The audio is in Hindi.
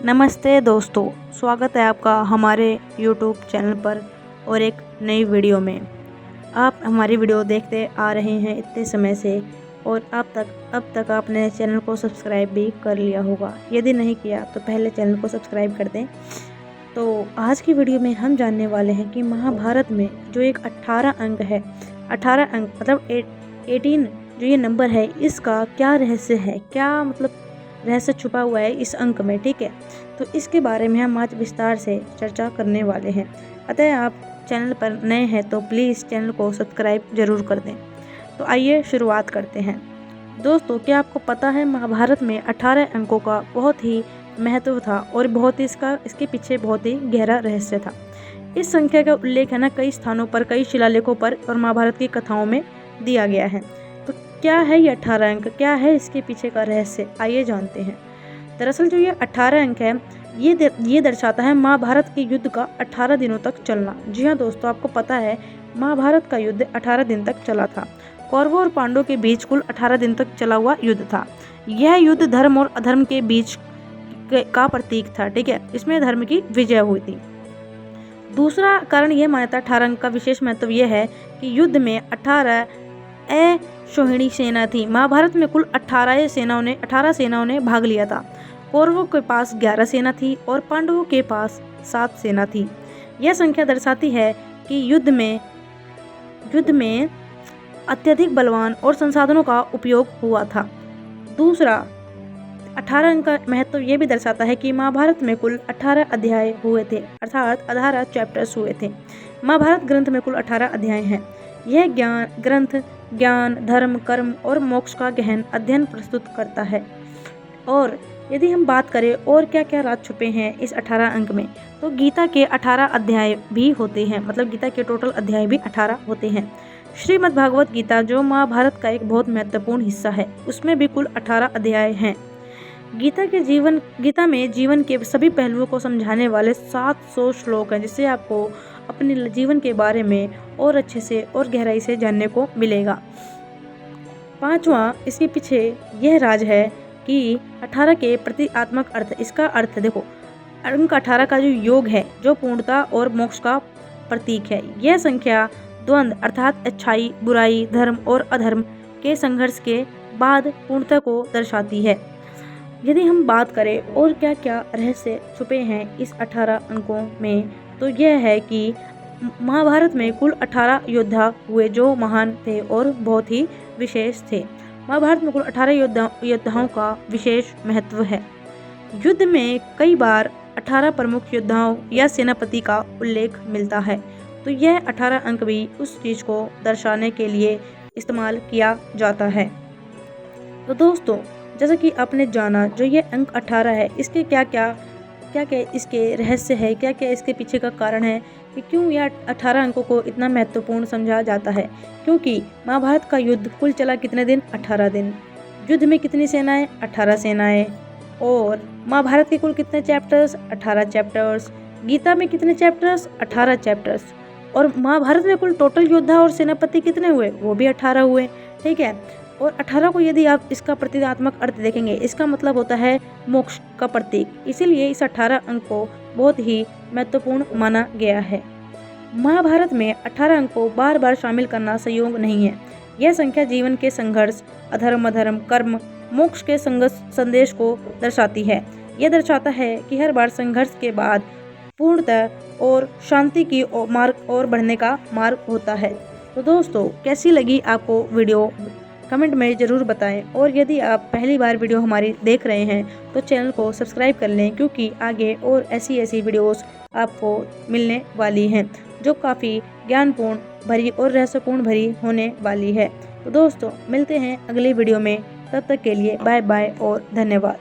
नमस्ते दोस्तों, स्वागत है आपका हमारे YouTube चैनल पर और एक नई वीडियो में। आप हमारी वीडियो देखते आ रहे हैं इतने समय से और अब तक आपने चैनल को सब्सक्राइब भी कर लिया होगा। यदि नहीं किया तो पहले चैनल को सब्सक्राइब कर दें। तो आज की वीडियो में हम जानने वाले हैं कि महाभारत में जो एक 18 अंक है, 18 अंक मतलब 18 जो ये नंबर है, इसका क्या रहस्य है, क्या मतलब रहस्य छुपा हुआ है इस अंक में। ठीक है, तो इसके बारे में हम आज विस्तार से चर्चा करने वाले हैं। अतः आप चैनल पर नए हैं तो प्लीज़ चैनल को सब्सक्राइब जरूर कर दें। तो आइए शुरुआत करते हैं। दोस्तों, क्या आपको पता है महाभारत में 18 अंकों का बहुत ही महत्व था और बहुत ही इसके पीछे बहुत ही गहरा रहस्य था। इस संख्या का उल्लेख है ना कई स्थानों पर, कई शिलालेखों पर और महाभारत की कथाओं में दिया गया है। तो क्या है ये 18 अंक, क्या है इसके पीछे का रहस्य, आइए जानते हैं। दरअसल जो ये 18 अंक है ये दर्शाता है महाभारत के युद्ध का 18 दिनों तक चलना। जी हाँ दोस्तों, आपको पता है महाभारत का युद्ध 18 दिन तक चला था। कौरवों और पांडवों के बीच कुल 18 दिन तक चला हुआ युद्ध था। यह युद्ध धर्म और अधर्म के बीच का प्रतीक था। ठीक है, इसमें धर्म की विजय हुई थी। दूसरा कारण यह मान्यता 18 अंक का विशेष महत्व यह है कि युद्ध में 18 अश्वहिणी सेना थी। महाभारत में कुल 18 सेनाओं ने भाग लिया था। कौरवों के पास 11 सेना थी और पांडवों के पास 7 सेना थी। यह संख्या दर्शाती है कि युद्ध में अत्यधिक बलवान और संसाधनों का उपयोग हुआ था। दूसरा 18 अंक का महत्व यह भी दर्शाता है कि महाभारत में कुल 18 अध्याय हुए थे, अर्थात 18 चैप्टर्स हुए थे। महाभारत ग्रंथ में कुल 18 अध्याय हैं। यह ग्रंथ ज्ञान, धर्म, कर्म और मोक्ष का गहन अध्ययन प्रस्तुत करता है। और यदि हम बात करें और क्या क्या राज छुपे हैं इस 18 अंक में, तो गीता के 18 अध्याय भी होते हैं। मतलब गीता के टोटल अध्याय भी 18 होते हैं। श्रीमद् भागवत गीता जो महाभारत का एक बहुत महत्वपूर्ण हिस्सा है, उसमें भी कुल 18 अध्याय हैं। गीता में जीवन के सभी पहलुओं को समझाने वाले 700 श्लोक हैं, जिससे आपको अपने जीवन के बारे में और अच्छे से और गहराई से जानने को मिलेगा। पांचवा इसके पीछे यह राज है कि 18 के प्रतीकात्मक अर्थ। इसका अर्थ देखो, अंक 18 का जो योग है, जो पूर्णता और मोक्ष का प्रतीक है। यह संख्या द्वंद्व अर्थात अच्छाई, बुराई, धर्म और अधर्म के संघर्ष के बाद पूर्णता को दर्शाती है। यदि हम बात करें और क्या क्या रहस्य छुपे हैं इस 18 अंकों में, तो यह है कि महाभारत में कुल 18 योद्धा हुए जो महान थे और बहुत ही विशेष थे। महाभारत में कुल 18 योद्धाओं का विशेष महत्व है। युद्ध में कई बार 18 प्रमुख योद्धाओं या सेनापति का उल्लेख मिलता है। तो यह 18 अंक भी उस चीज़ को दर्शाने के लिए इस्तेमाल किया जाता है। तो दोस्तों, जैसा कि आपने जाना जो ये अंक 18 है, इसके क्या क्या इसके रहस्य है, क्या क्या इसके पीछे का कारण है कि क्यों यह 18 अंकों को इतना महत्वपूर्ण समझा जाता है। क्योंकि महाभारत का युद्ध कुल चला कितने दिन? 18 दिन। युद्ध में कितनी सेनाएं? 18 सेनाएं। और महाभारत के कुल कितने चैप्टर्स? 18 चैप्टर्स। गीता में कितने चैप्टर्स? 18 चैप्टर्स। और महाभारत में कुल टोटल योद्धा और सेनापति कितने हुए? वो भी 18 हुए। ठीक है, और 18 को यदि आप इसका प्रतीकात्मक अर्थ देखेंगे, इसका मतलब होता है मोक्ष का प्रतीक। इसीलिए इस 18 अंक को बहुत ही महत्वपूर्ण माना गया है। महाभारत में 18 अंक को बार बार शामिल करना संयोग नहीं है। यह संख्या जीवन के संघर्ष, अधर्म, कर्म, मोक्ष के संदेश को दर्शाती है। यह दर्शाता है कि हर बार संघर्ष के बाद पूर्णतः और शांति की मार्ग और बढ़ने का मार्ग होता है। तो दोस्तों, कैसी लगी आपको वीडियो, कमेंट में ज़रूर बताएं। और यदि आप पहली बार वीडियो हमारी देख रहे हैं तो चैनल को सब्सक्राइब कर लें, क्योंकि आगे और ऐसी वीडियोस आपको मिलने वाली हैं जो काफ़ी ज्ञानपूर्ण भरी और रहस्यपूर्ण भरी होने वाली है। तो दोस्तों, मिलते हैं अगली वीडियो में। तब तक के लिए बाय बाय और धन्यवाद।